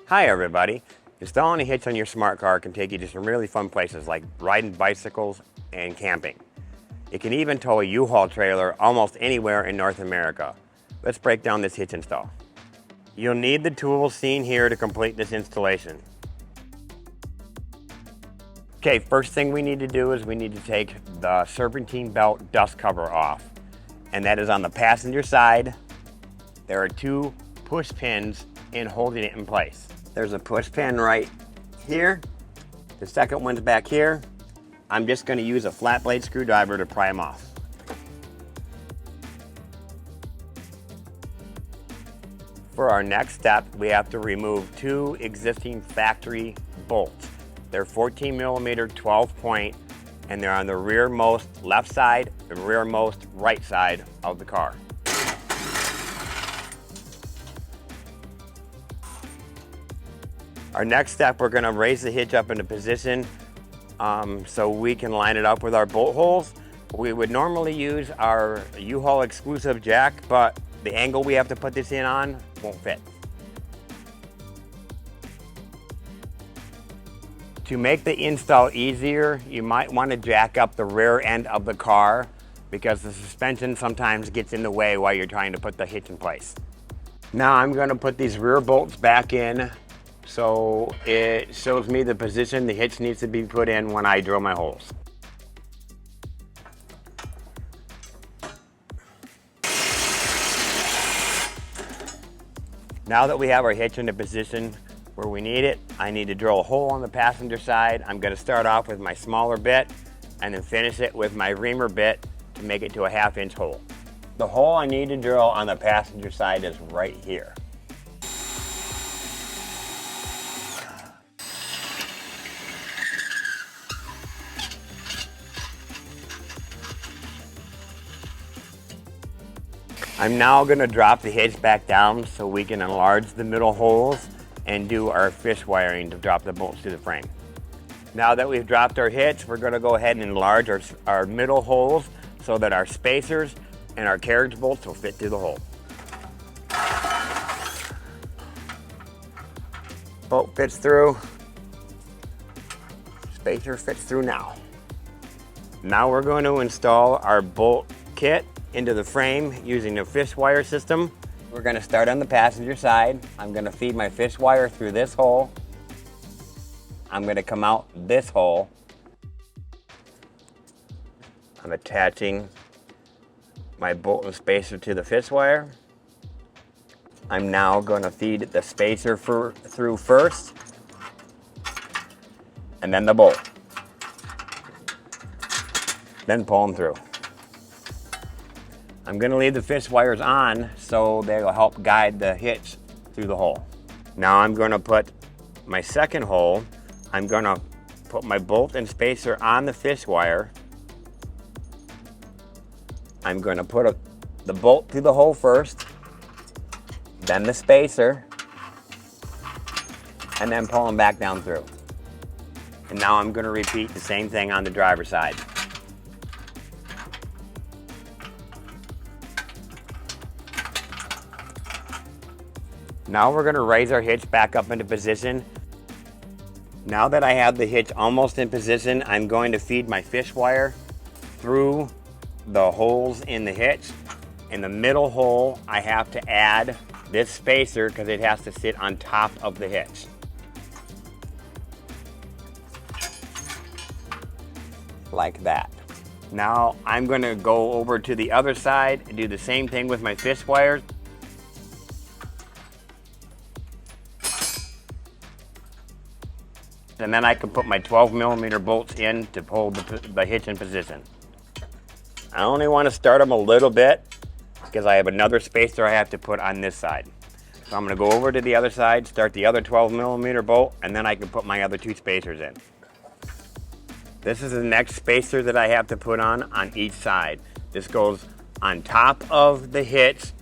Hi everybody. Installing a hitch on your smart car can take you to some really fun places like riding bicycles and camping. It can even tow a U-Haul trailer almost anywhere in North America. Let's break down this hitch install. You'll need the tools seen here to complete this installation. Okay, first thing we need to do is we need to take the serpentine belt dust cover off. And that is on the passenger side. There are two push pins in holding it in place. There's a push pin right here. The second one's back here. I'm just going to use a flat blade screwdriver to pry them off. For our next step, we have to remove two existing factory bolts. They're 14mm 12 point, and they're on the rearmost left side and rearmost right side of the car. Our next step, we're going to raise the hitch up into position so we can line it up with our bolt holes. We would normally use our U-Haul exclusive jack, but the angle we have to put this in on won't fit. To make the install easier, you might want to jack up the rear end of the car because the suspension sometimes gets in the way while you're trying to put the hitch in place. Now I'm going to put these rear bolts back in so it shows me the position the hitch needs to be put in when I drill my holes. Now that we have our hitch in the position where we need it, I need to drill a hole on the passenger side. I'm going to start off with my smaller bit and then finish it with my reamer bit to make it to a 1/2 inch hole. The hole I need to drill on the passenger side is right here. I'm now going to drop the hitch back down so we can enlarge the middle holes and do our fish wiring to drop the bolts to the frame. Now that we've dropped our hitch, we're going to go ahead and enlarge our middle holes so that our spacers and our carriage bolts will fit through the hole. Bolt fits through, spacer fits through now. Now we're going to install our bolt kit into the frame using the fish wire system. We're going to start on the passenger side. I'm going to feed my fish wire through this hole. I'm going to come out this hole. I'm attaching my bolt and spacer to the fish wire. I'm now going to feed the spacer through first, and then the bolt. Then pull them through. I'm going to leave the fish wires on so they'll help guide the hitch through the hole. Now I'm going to put my second hole. I'm going to put my bolt and spacer on the fish wire. I'm going to put the bolt through the hole first, then the spacer, and then pull them back down through. And now I'm going to repeat the same thing on the driver's side. Now we're going to raise our hitch back up into position. Now that I have the hitch almost in position, I'm going to feed my fish wire through the holes in the hitch. In the middle hole, I have to add this spacer because it has to sit on top of the hitch. Like that. Now I'm going to go over to the other side and do the same thing with my fish wires. And then I can put my 12mm bolts in to hold the hitch in position. I only want to start them a little bit because I have another spacer I have to put on this side. So I'm going to go over to the other side, start the other 12mm bolt, and then I can put my other two spacers in. This is the next spacer that I have to put on each side. This goes on top of the hitch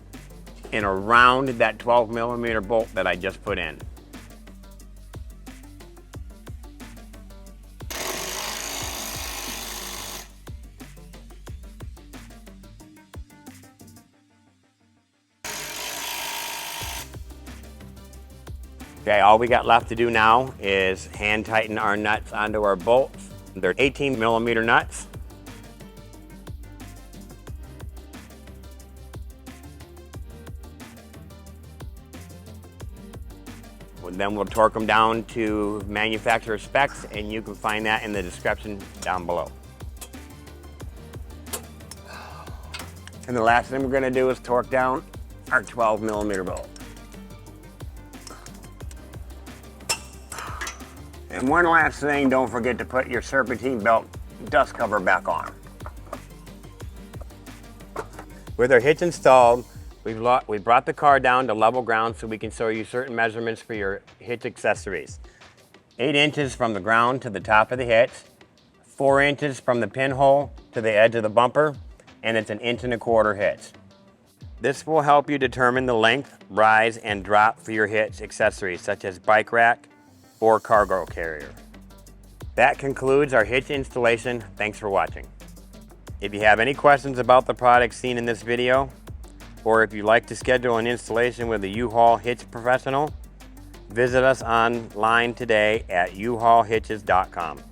and around that 12mm bolt that I just put in. Okay, all we got left to do now is hand tighten our nuts onto our bolts. They're 18mm nuts. Then we'll torque them down to manufacturer specs, and you can find that in the description down below. And the last thing we're going to do is torque down our 12mm bolt. And one last thing, don't forget to put your serpentine belt dust cover back on. With our hitch installed, we brought the car down to level ground so we can show you certain measurements for your hitch accessories. 8 inches from the ground to the top of the hitch, 4 inches from the pinhole to the edge of the bumper, and it's an 1.25 inch hitch. This will help you determine the length, rise, and drop for your hitch accessories such as bike rack or cargo carrier. That concludes our hitch installation. Thanks for watching. If you have any questions about the products seen in this video, or if you'd like to schedule an installation with a U-Haul Hitch Professional, visit us online today at uhaulhitches.com.